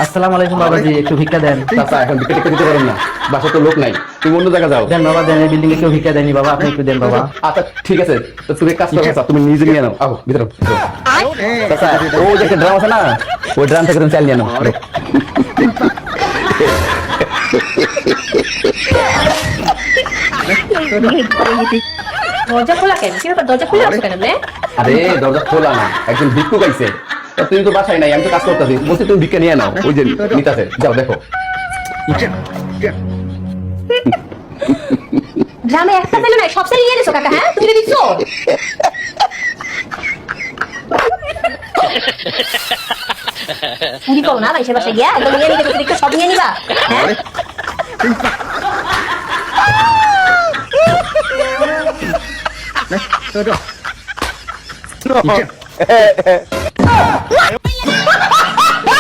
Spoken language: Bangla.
আসসালামু আলাইকুম বাবাজি, একটু ভিক্ষা দেন। চাচা এখন ভিক্ষা টিক্ষা দিতে পারেন না, বাসা তো লোক নাই, তুমি অন্য জায়গা যাও। দেন বাবা, দেন। এই বিল্ডিং এ কেউ ভিক্ষা দেয়নি বাবা, আপনি একটু দেন বাবা। আচ্ছা ঠিক আছে, তো তুমি এক কাজ করো চাচা, তুমি নিজে নিয়ে নাও, আও ভিতরে চাচা। ওই যে একটা ড্রাম আছে না, ওই ড্রাম থেকে তুমি চাল নিয়ে নাও। দরজা খোলা কেন? কি ব্যাপার, দরজা খুলে রাখছো কেন? আরে দরজা খোলা না, একজন ভিক্ষুক আইছে। তা তুমি তো বাসায় নাই, আমি তো কাজ করতেছি, বলছি তুমি ভিক্ষা নিয়ে নাও, ওই যে নিতাছে, যাও দেখো। ড্রামে একটা ছেলে নাই, সব ছেলে নিয়ে নিছো কাকা। হ্যাঁ, তুমি দিছো? চুরি করো না ভাইসের বাসায় গিয়া, একদম নিয়ে নিতে দেখতে সব নিয়ে নিবা। হ্যাঁ,